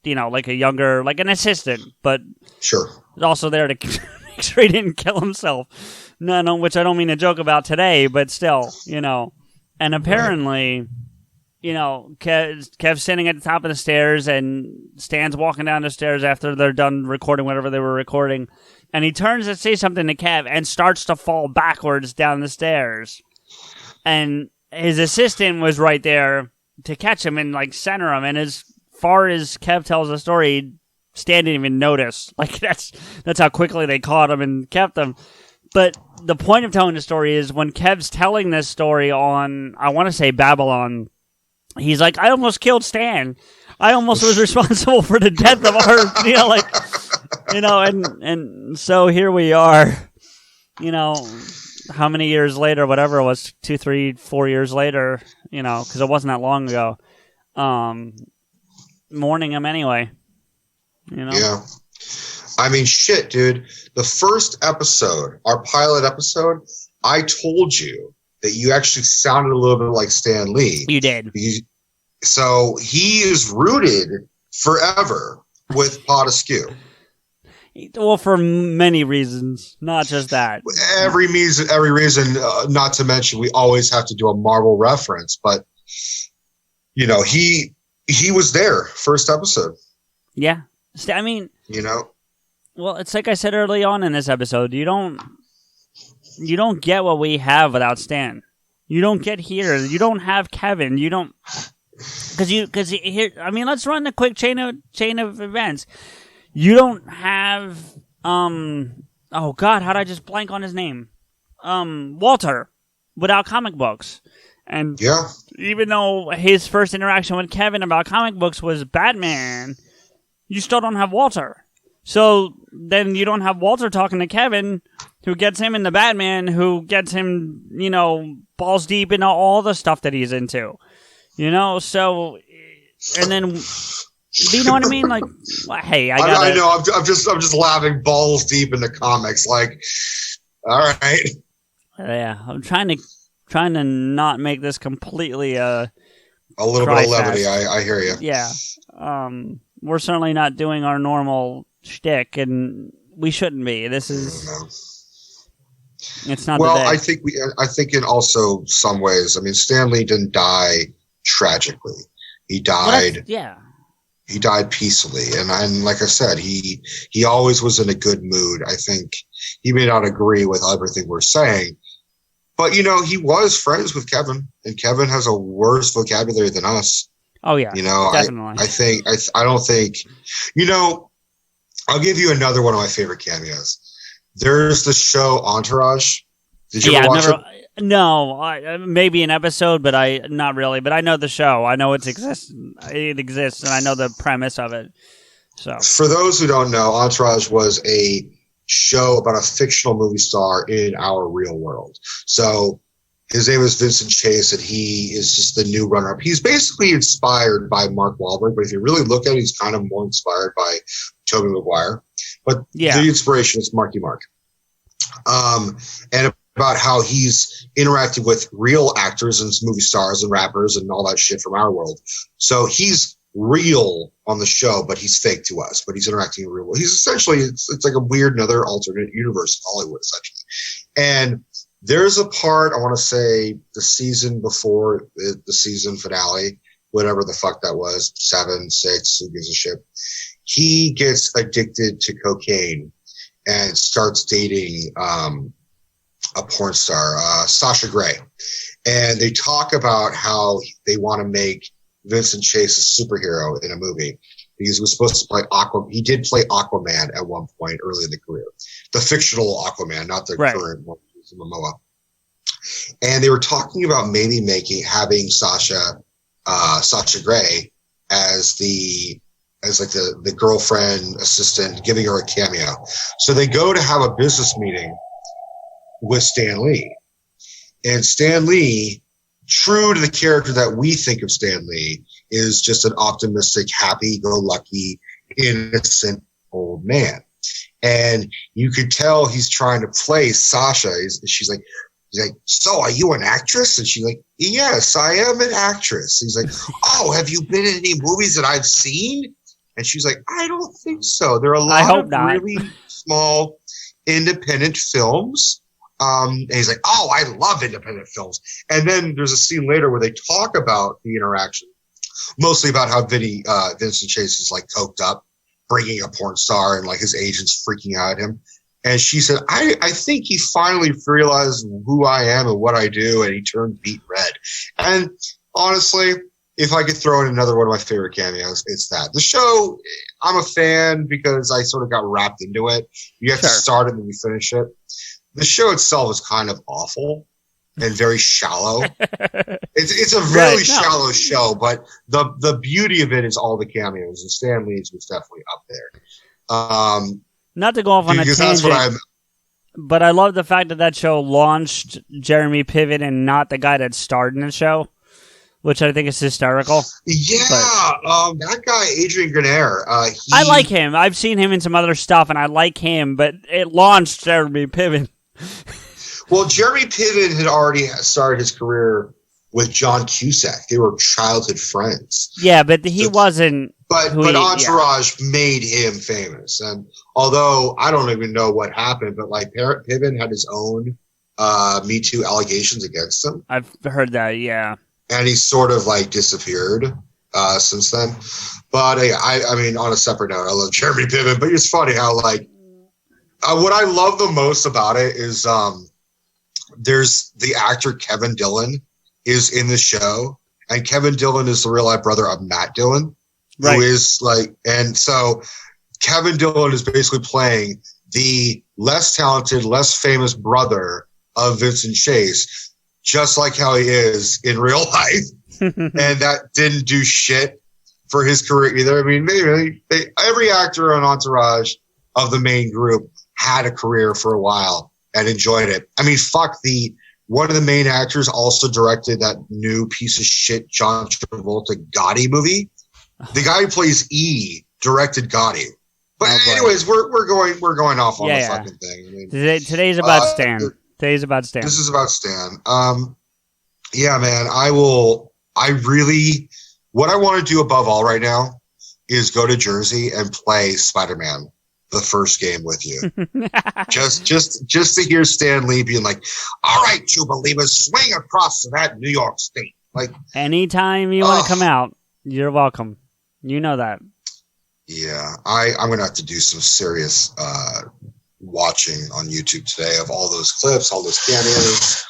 Like like an assistant, but sure, was also there to make sure he didn't kill himself. No, which I don't mean to joke about today, but still, And apparently, Kev's sitting at the top of the stairs, and Stan's walking down the stairs after they're done recording whatever they were recording. And he turns to say something to Kev and starts to fall backwards down the stairs. And his assistant was right there to catch him and center him. And as far as Kev tells the story, Stan didn't even notice. That's how quickly they caught him and kept him. But the point of telling the story is when Kev's telling this story on, I want to say Babylon, he's like, I almost killed Stan. I almost was responsible for the death of our, and so here we are, how many years later, whatever it was, 2, 3, 4 years later, because it wasn't that long ago, mourning him anyway, Yeah. I mean, shit, dude. The first episode, our pilot episode, I told you that you actually sounded a little bit like Stan Lee. You did. So he is rooted forever with PodAskew. Well, for many reasons, not just that. Every reason, not to mention we always have to do a Marvel reference, but, he was there, first episode. Yeah. I mean... Well, it's like I said early on in this episode. You don't get what we have without Stan. You don't get here. You don't have Kevin. You don't because here. I mean, let's run the quick chain of events. You don't have oh God, how did I just blank on his name? Walter, without comic books. And even though his first interaction with Kevin about comic books was Batman, you still don't have Walter. So then you don't have Walter talking to Kevin, who gets him into Batman, who gets him, balls deep into all the stuff that he's into. So, and then Do you know what I mean? Like, hey, I know. I'm just laughing balls deep in the comics. Like, all right. Yeah, I'm trying to not make this completely a little bit of levity. fest. I hear you. Yeah. We're certainly not doing our normal shtick, and we shouldn't be. This is. It's not. Well, the day. I think in also some ways. I mean, Stan Lee didn't die tragically. He died. He died peacefully, and like I said, he always was in a good mood. I think he may not agree with everything we're saying, but he was friends with Kevin, and Kevin has a worse vocabulary than us. Oh yeah, definitely. I don't think. I'll give you another one of my favorite cameos. There's the show Entourage. Did you ever watch it? No, maybe an episode, but not really. But I know the show. I know it exists, and I know the premise of it. So, for those who don't know, Entourage was a show about a fictional movie star in our real world. So, his name is Vincent Chase, and he is just the new runner-up. He's basically inspired by Mark Wahlberg, but if you really look at it, he's kind of more inspired by Tobey Maguire. But the inspiration is Marky Mark. And about how he's interacting with real actors and movie stars and rappers and all that shit from our world. So he's real on the show, but he's fake to us. But he's interacting in real world. He's essentially it's like a weird another alternate universe in Hollywood, essentially. And there's a part I want to say the season before the season finale, whatever the fuck that was, 7, 6, who gives a shit. He gets addicted to cocaine and starts dating a porn star, Sasha Grey. And they talk about how they want to make Vincent Chase a superhero in a movie because he was supposed to play Aquaman. He did play Aquaman at one point early in the career. The fictional Aquaman, not the current one, Momoa. And they were talking about maybe having Sasha Grey as the girlfriend assistant, giving her a cameo. So they go to have a business meeting with Stan Lee. And Stan Lee, true to the character that we think of Stan Lee, is just an optimistic, happy-go-lucky, innocent old man. And you could tell he's trying to play Sasha. He's like, so are you an actress? And she's like, yes, I am an actress. He's like, oh, have you been in any movies that I've seen? And she's like, I don't think so. There are a lot of really small independent films. And he's like, oh, I love independent films. And then there's a scene later where they talk about the interaction, mostly about how Vincent Chase is like coked up, bringing a porn star, and like his agent's freaking out at him. And she said, I think he finally realized who I am and what I do, and he turned beet red. And honestly, if I could throw in another one of my favorite cameos, it's that. The show, I'm a fan because I sort of got wrapped into it. You have to start it and you finish it. The show itself is kind of awful and very shallow. It's a really shallow show, but the beauty of it is all the cameos, and Stan Lee's was definitely up there. Not to go off on a tangent, but I love the fact that show launched Jeremy Piven and not the guy that starred in the show, which I think is hysterical. Yeah, that guy, Adrian Grenier. I like him. I've seen him in some other stuff, and I like him, but it launched Jeremy Piven. Well, Jeremy Piven had already started his career with John Cusack. They were childhood friends. Yeah, but he wasn't. But Entourage made him famous. And although I don't even know what happened, but like Piven had his own Me Too allegations against him. I've heard that, yeah. And he's sort of like disappeared since then. But I mean, on a separate note, I love Jeremy Piven. But it's funny how like what I love the most about it is there's the actor Kevin Dillon is in the show, and Kevin Dillon is the real life brother of Matt Dillon. Right. Who is like, and so Kevin Dillon is basically playing the less talented, less famous brother of Vincent Chase, just like how he is in real life. And that didn't do shit for his career either. I mean, maybe every actor on Entourage of the main group had a career for a while and enjoyed it. I mean, fuck, one of the main actors also directed that new piece of shit John Travolta Gotti movie. The guy who plays E directed Gotti. But anyways, we're going off on the fucking thing. I mean, today's about Stan. Today's about Stan. This is about Stan. Yeah, man. What I want to do above all right now is go to Jersey and play Spider-Man the first game with you. just to hear Stan Lee being like, "All right, you believers, swing across to that New York State." Like, anytime you want to come out, you're welcome. You know that. Yeah, I'm gonna have to do some serious watching on YouTube today of all those clips, all those cameos.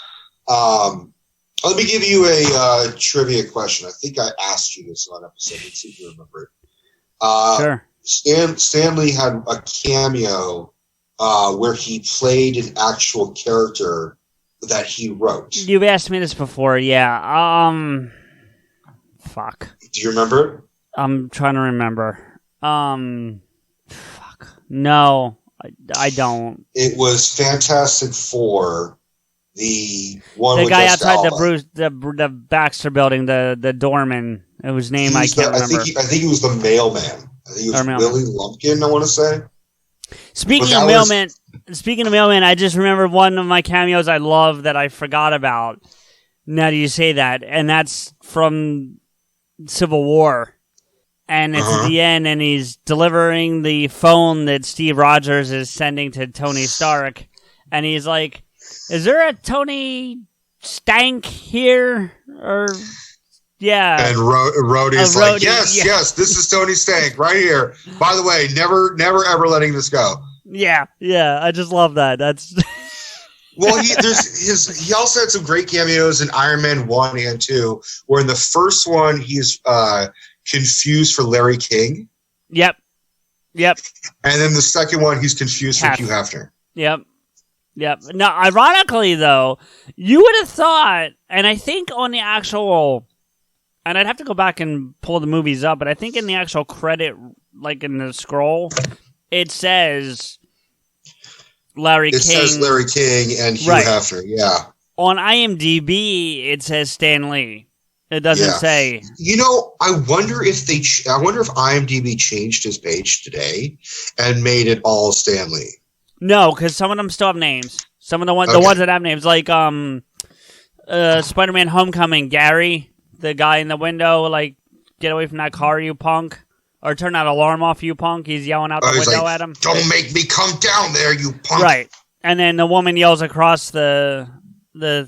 Let me give you a trivia question. I think I asked you this on episode. Let's see if you remember it. Sure. Stan Lee had a cameo where he played an actual character that he wrote. You've asked me this before, yeah. Fuck. Do you remember it? I'm trying to remember. Fuck. No, I don't. It was Fantastic Four. The one the with guy Jessica outside Alba. the Baxter building, the doorman, whose name I can't remember. I think he was the mailman. I think he was Willie Lumpkin, I want to say. Speaking of mailman, I just remembered one of my cameos I love that I forgot about. Now that you say that, and that's from Civil War. And it's at the end, and he's delivering the phone that Steve Rogers is sending to Tony Stark. And he's like, "Is there a Tony Stank here?" Or, yeah. And Rhodey's like, yes, this is Tony Stank right here. By the way, never ever letting this go. Yeah, I just love that. That's... Well, he also had some great cameos in Iron Man 1 and 2, where in the first one, he's confused for Larry King. Yep. And then the second one, he's confused for Hugh Hefner. Yep. Now, ironically, though, you would have thought, and I think on the actual, and I'd have to go back and pull the movies up, but I think in the actual credit, like in the scroll, it says Larry King. It says Larry King and Hugh Hefner, yeah. On IMDb, it says Stan Lee. It doesn't say. You know, I wonder if IMDb changed his page today and made it all Stan Lee. No, because some of them still have names. Some of the ones that have names, like Spider-Man: Homecoming, Gary, the guy in the window, like, "Get away from that car, you punk!" Or "Turn that alarm off, you punk!" He's yelling out the window at him. "Don't make me come down there, you punk!" Right, and then the woman yells across the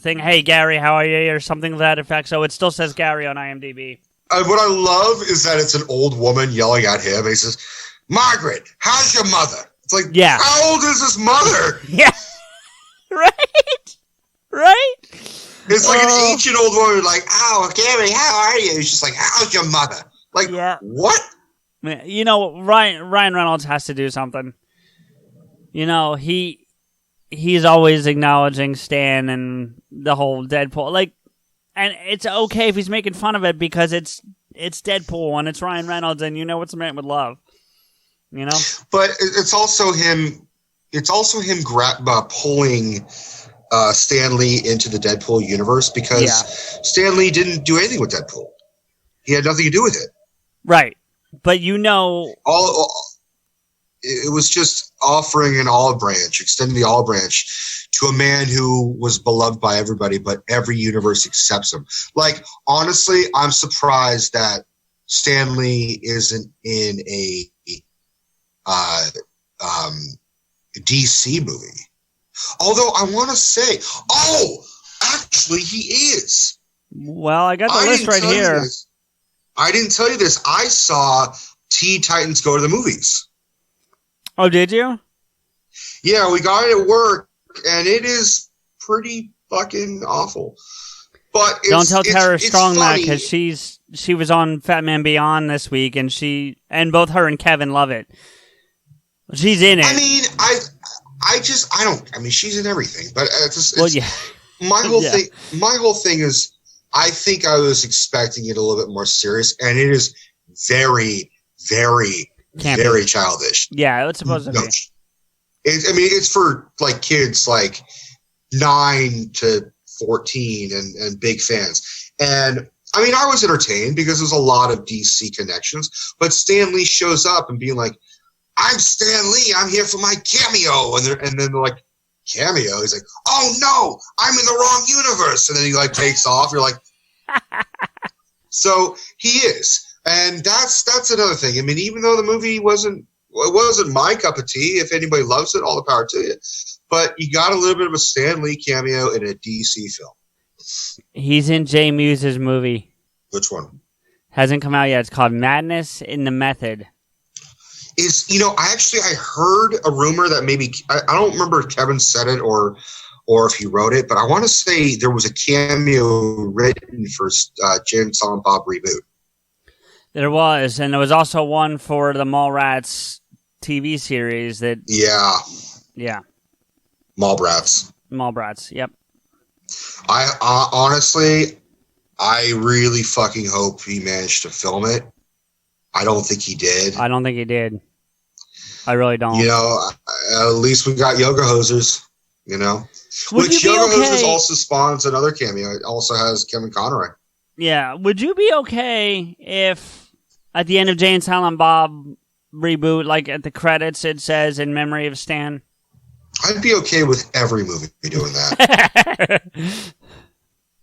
thing, "Hey, Gary, how are you?" or something to that effect. So it still says Gary on IMDb. What I love is that it's an old woman yelling at him. And he says, "Margaret, how's your mother?" It's like, how old is his mother? Yeah. Right? It's like an ancient old woman, like, "Oh, Gary, how are you?" He's just like, "How's your mother?" Like, what? You know, Ryan Reynolds has to do something. You know, he's always acknowledging Stan and the whole Deadpool. Like, and it's okay if he's making fun of it because it's Deadpool and it's Ryan Reynolds and you know what's meant with love. You know? But it's also him pulling Stan Lee into the Deadpool universe because Stan Lee didn't do anything with Deadpool. He had nothing to do with it. Right. But you know... It was just offering an olive branch, extending the olive branch to a man who was beloved by everybody, but every universe accepts him. Like, honestly, I'm surprised that Stan Lee isn't in a DC movie. Although I want to say, actually he is. Well, I got the list right here. I didn't tell you this. I saw Teen Titans Go to the movies. Oh, did you? Yeah, we got it at work, and it is pretty fucking awful. But don't tell Tara Strong that because she was on Fat Man Beyond this week, and both her and Kevin love it. She's in it. I mean, I mean, she's in everything, but my whole thing is, I think I was expecting it a little bit more serious, and it is very, very, very childish. Yeah, it's supposed to be. It's for like kids like 9 to 14 and big fans. And I mean, I was entertained because there's a lot of DC connections, but Stan Lee shows up and being like, I'm Stan Lee, I'm here for my cameo. And then they're like, cameo? He's like, oh no, I'm in the wrong universe. And then he like takes off. You're like, so he is. And that's another thing. I mean, even though the movie wasn't my cup of tea, if anybody loves it, all the power to you. But you got a little bit of a Stan Lee cameo in a DC film. He's in Jay Muse's movie. Which one? Hasn't come out yet. It's called Madness in the Method. I heard a rumor that maybe, I don't remember if Kevin said it or if he wrote it, but I want to say there was a cameo written for Jay and Silent Bob reboot. There was, and there was also one for the Mallrats TV series that... Yeah. Mallrats, yep. I honestly, I really fucking hope he managed to film it. I don't think he did. I don't think he did. I really don't. You know, at least we got Yoga Hosers, you know. Which Yoga Hosers also spawns another cameo. It also has Kevin Conroy. Yeah. Would you be okay if at the end of Jay and Silent Bob reboot, like at the credits, it says in memory of Stan? I'd be okay with every movie doing that.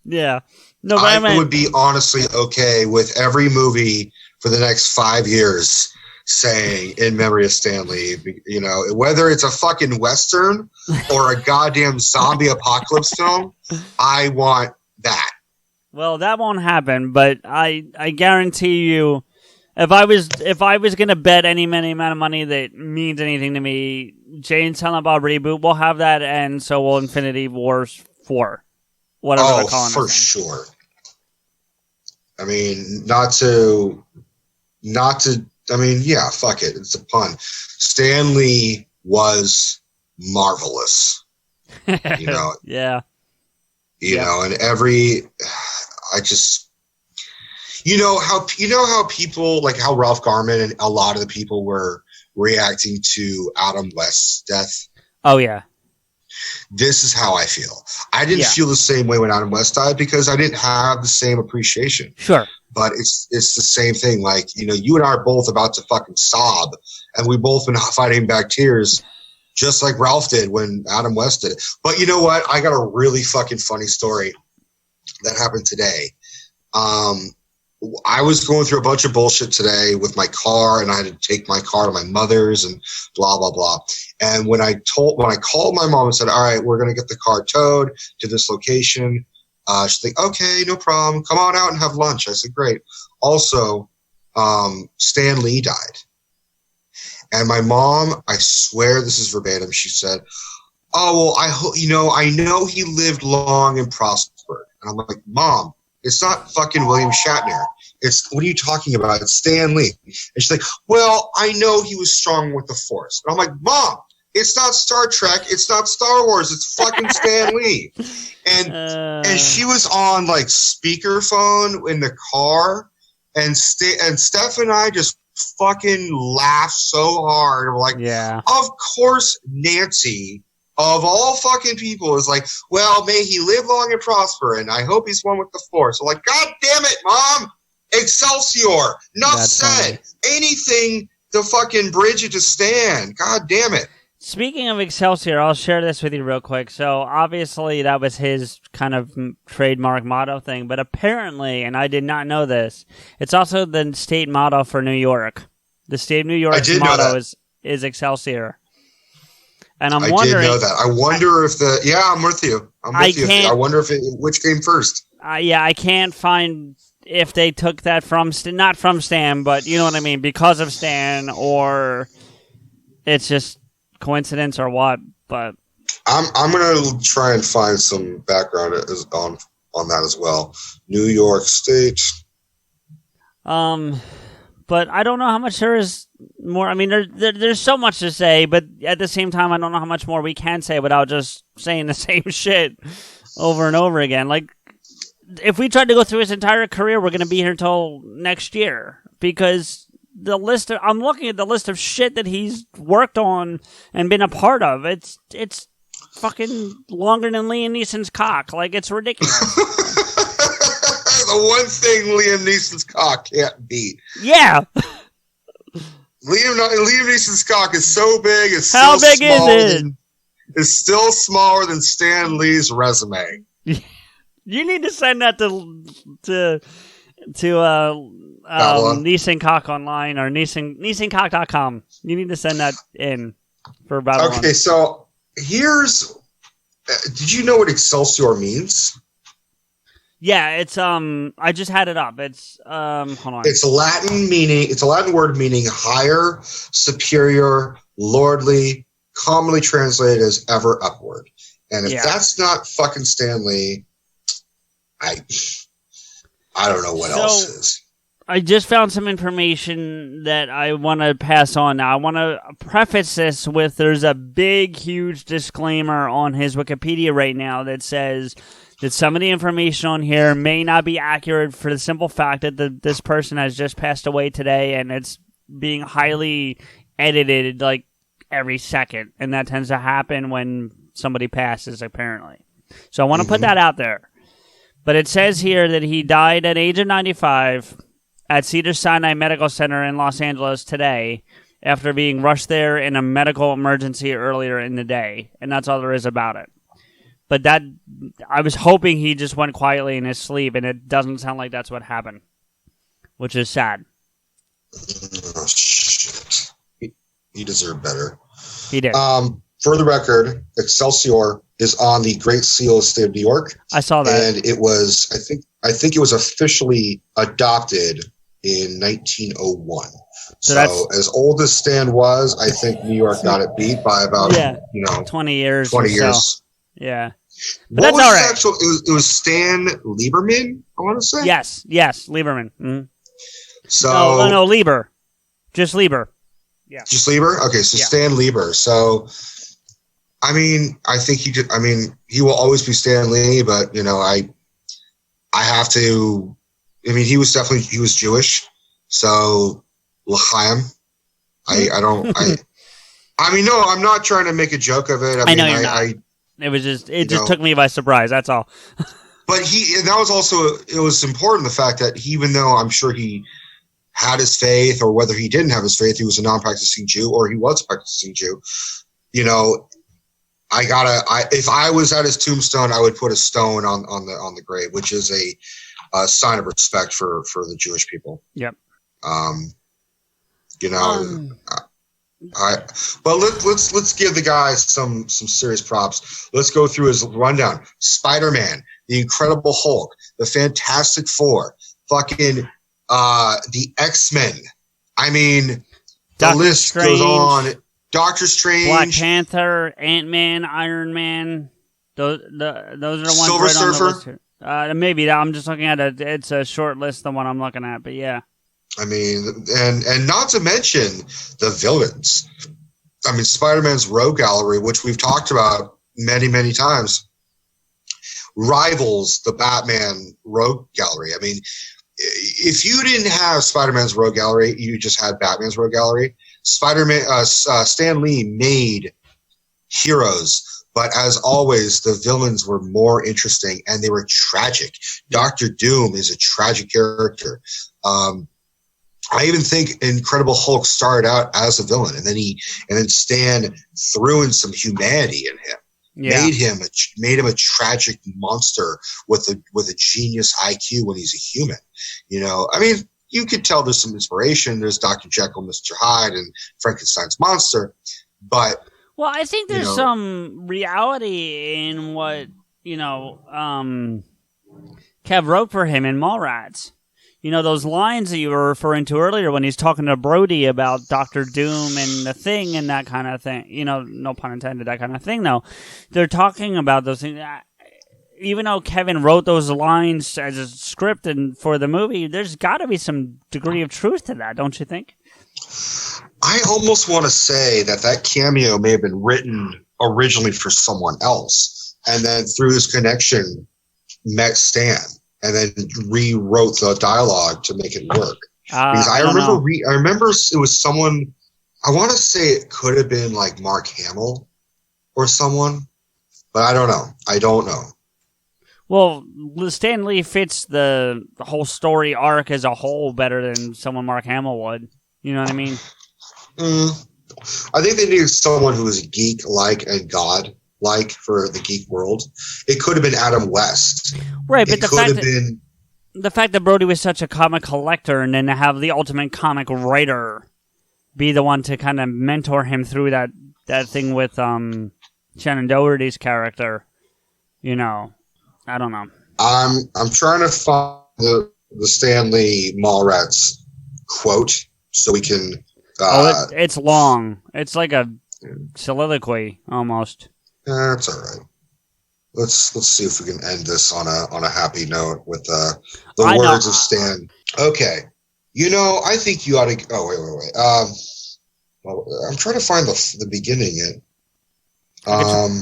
Yeah. No, but I would be honestly okay with every movie for the next 5 years saying in memory of Stan Lee, you know, whether it's a fucking Western or a goddamn zombie apocalypse film, I want that. Well, that won't happen, but I guarantee you, if I was gonna bet any amount of money that means anything to me, Jay and Silent Bob reboot, we'll have that, and so will Infinity Wars 4. Whatever they're calling it. For sure. I mean, not to I mean, yeah, fuck it. It's a pun. Stan Lee was marvelous. You know? Yeah. You know, and you know how people, like how Ralph Garman and a lot of the people were reacting to Adam West's death? Oh, yeah. This is how I feel. I didn't feel the same way when Adam West died because I didn't have the same appreciation. Sure. But it's the same thing. Like, you know, you and I are both about to fucking sob, and we both been fighting back tears just like Ralph did when Adam West did it. But you know what? I got a really fucking funny story that happened today. I was going through a bunch of bullshit today with my car, and I had to take my car to my mother's and blah, blah, blah. And when I called my mom and said, all right, we're going to get the car towed to this location, she's like, okay, no problem. Come on out and have lunch. I said, great. Also, Stan Lee died. And my mom, I swear this is verbatim, she said, oh, well, I know he lived long and prospered. And I'm like, Mom, it's not fucking William Shatner. What are you talking about? It's Stan Lee. And she's like, well, I know he was strong with the Force. And I'm like, Mom, it's not Star Trek. It's not Star Wars. It's fucking Stan Lee. And she was on like speakerphone in the car. And Steph and I just fucking laughed so hard. We're like, yeah. Of course, Nancy, of all fucking people, is like, well, may he live long and prosper, and I hope he's one with the Force. So like, God damn it, Mom! Excelsior! Enough said! Anything to fucking bridge it to Stan. God damn it. Speaking of Excelsior, I'll share this with you real quick. So, obviously, that was his kind of trademark motto thing, but apparently, and I did not know this, it's also the state motto for New York. The state of New York's motto is Excelsior. And I'm wondering... I did know that. I wonder if I'm with you. I'm with you. I wonder which came first. I can't find if they took that from... Not from Stan, but you know what I mean? Because of Stan, or it's just coincidence or what, but... I'm going to try and find some background on that as well. New York State. But I don't know how much there is more. I mean, there's so much to say, but at the same time, I don't know how much more we can say without just saying the same shit over and over again. Like, if we tried to go through his entire career, we're going to be here until next year, because I'm looking at the list of shit that he's worked on and been a part of. It's fucking longer than Liam Neeson's cock. Like, it's ridiculous. one thing Liam Neeson's cock can't beat. Yeah. Liam Neeson's cock is so big. It's How big is it? It's still smaller than Stan Lee's resume. You need to send that to Neeson Cock Online or NeesonCock.com. You need to send that in for Babylon. Okay, so here's. Did you know what Excelsior means? Yeah, it's I just had it up. It's hold on. It's a Latin word meaning higher, superior, lordly, commonly translated as ever upward. And if that's not fucking Stan Lee, I don't know what else is. I just found some information that I want to pass on. Now, I want to preface this with there's a big, huge disclaimer on his Wikipedia right now that says that some of the information on here may not be accurate for the simple fact that this person has just passed away today and it's being highly edited like every second. And that tends to happen when somebody passes, apparently. So I want to put that out there. But it says here that he died at age of 95 at Cedars-Sinai Medical Center in Los Angeles today after being rushed there in a medical emergency earlier in the day. And that's all there is about it. But that, I was hoping he just went quietly in his sleep, and it doesn't sound like that's what happened, which is sad. Oh, shit. He deserved better. He did. For the record, Excelsior is on the Great Seal of the State of New York. I saw that. And it was, I think it was officially adopted in 1901. So as old as Stan was, I think New York got it beat by about 20 years. 20 years. So. Yeah. But that's all right. It was Stan Lieberman, I want to say. Yes, Lieberman. Mm-hmm. So no, Lieber. Just Lieber. Yeah. Just Lieber? Okay, so Stan Lieber. So I mean, I think he will always be Stan Lee, but I have to. I mean, he was Jewish, so l'chaim. I mean, no, I'm not trying to make a joke of it. I know you're not. It just took me by surprise. That's all. But it was important, the fact that even though I'm sure he had his faith, or whether he didn't have his faith, he was a non-practicing Jew, or he was a practicing Jew. If I was at his tombstone, I would put a stone on the grave, which is a sign of respect for the Jewish people. Yep. But let's give the guy some serious props. Let's go through his rundown. Spider-Man, the Incredible Hulk, the Fantastic Four, fucking the X-Men. I mean, the list goes on. Doctor Strange, Black Panther, Ant-Man, Iron Man. Those are the ones. Silver Surfer. On the list. Maybe I'm just looking at it. It's a short list, the one I'm looking at. But yeah. I mean, and not to mention the villains. I mean, Spider-Man's Rogue Gallery, which we've talked about many, many times, rivals the Batman Rogue Gallery. I mean, if you didn't have Spider-Man's Rogue Gallery, you just had Batman's Rogue Gallery. Stan Lee made heroes, but as always, the villains were more interesting and they were tragic. Dr. Doom is a tragic character. I even think Incredible Hulk started out as a villain, and then Stan threw in some humanity in him. Yeah. Made him a tragic monster with a genius IQ when he's a human. I mean, you could tell there's some inspiration. There's Dr. Jekyll, Mr. Hyde, and Frankenstein's monster, but I think there's some reality in what Kev wrote for him in Mallrats. Those lines that you were referring to earlier when he's talking to Brody about Dr. Doom and the Thing and that kind of thing. No pun intended, that kind of thing, though. They're talking about those things. Even though Kevin wrote those lines as a script and for the movie, there's got to be some degree of truth to that, don't you think? I almost want to say that cameo may have been written originally for someone else, and then through this connection met Stan. And then rewrote the dialogue to make it work. Because I remember it was someone. I want to say it could have been like Mark Hamill or someone, but I don't know. Well, Stan Lee fits the whole story arc as a whole better than someone Mark Hamill would. You know what I mean? I think they needed someone who was geek-like and God-like for the geek world. It could have been Adam West. Right, but the fact that Brody was such a comic collector, and then to have the ultimate comic writer be the one to kind of mentor him through that thing with Shannon Doherty's character, you know, I don't know. I'm trying to find the Stan Lee Mallrats quote so we can. It's long. It's like a soliloquy almost. That's all right. Let's see if we can end this on a happy note with the words of Stan. Okay, I think you ought to. Oh wait. I'm trying to find the beginning.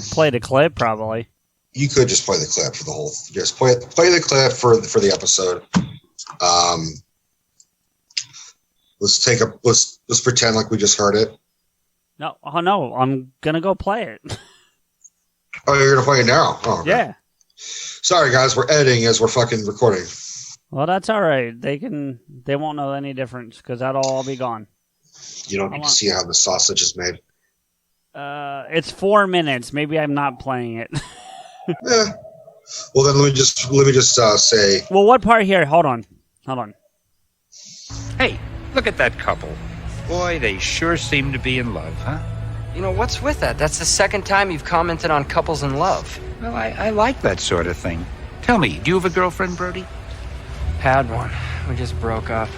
Play the clip, probably. You could just play the clip for the whole. Just play the clip for the episode. Let's pretend like we just heard it. No, I'm gonna go play it. Oh, you're gonna play it now? Oh, okay. Yeah. Sorry, guys, we're editing as we're fucking recording. Well, that's all right. They won't know any difference because that'll all be gone. You don't need to see how the sausage is made. It's 4 minutes. Maybe I'm not playing it. Yeah. Well, then let me just say. Well, what part here? Hold on. Hey, look at that couple. Boy, they sure seem to be in love, huh? What's with that? That's the second time you've commented on couples in love. Well, I like that sort of thing. Tell me, do you have a girlfriend, Brody? Had one. We just broke up.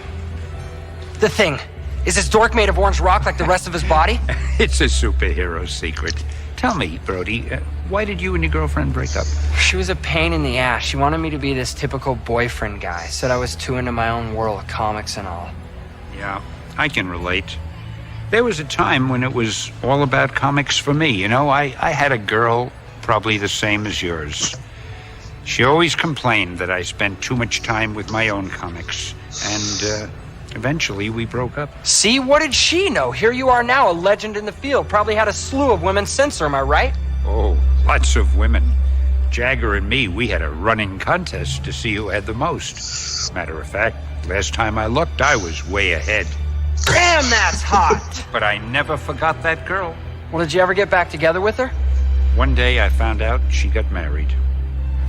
The Thing. Is this dork made of orange rock like the rest of his body? It's a superhero secret. Tell me, Brody, why did you and your girlfriend break up? She was a pain in the ass. She wanted me to be this typical boyfriend guy. Said I was too into my own world, comics and all. Yeah, I can relate. There was a time when it was all about comics for me. I had a girl probably the same as yours. She always complained that I spent too much time with my own comics. And eventually we broke up. See, what did she know? Here you are now, a legend in the field. Probably had a slew of women since her, am I right? Oh, lots of women. Jagger and me, we had a running contest to see who had the most. Matter of fact, last time I looked, I was way ahead. Damn, that's hot! But I never forgot that girl. Well, did you ever get back together with her? One day I found out she got married.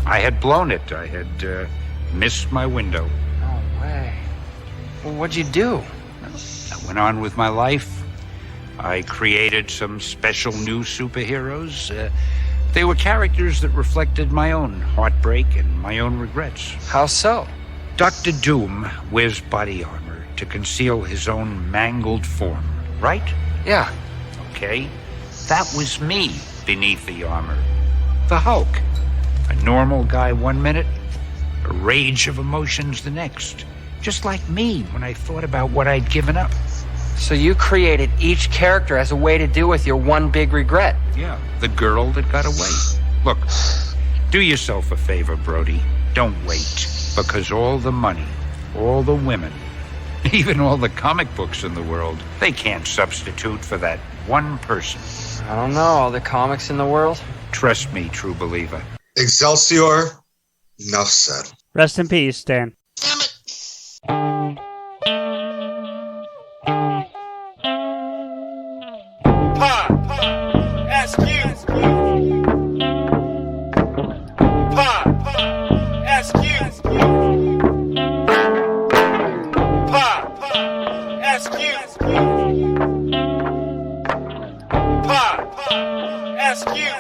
I had blown it. I had missed my window. No way. Well, what'd you do? I went on with my life. I created some special new superheroes. They were characters that reflected my own heartbreak and my own regrets. How so? Dr. Doom wears body armor to conceal his own mangled form, right? Yeah. Okay. That was me beneath the armor. The Hulk. A normal guy 1 minute, a rage of emotions the next. Just like me when I thought about what I'd given up. So you created each character as a way to deal with your one big regret. Yeah, the girl that got away. Look, do yourself a favor, Brody. Don't wait, because all the money, all the women, even all the comic books in the world, they can't substitute for that one person. I don't know, all the comics in the world? Trust me, true believer. Excelsior. Enough said. Rest in peace, Stan. Damn it. PodAskew.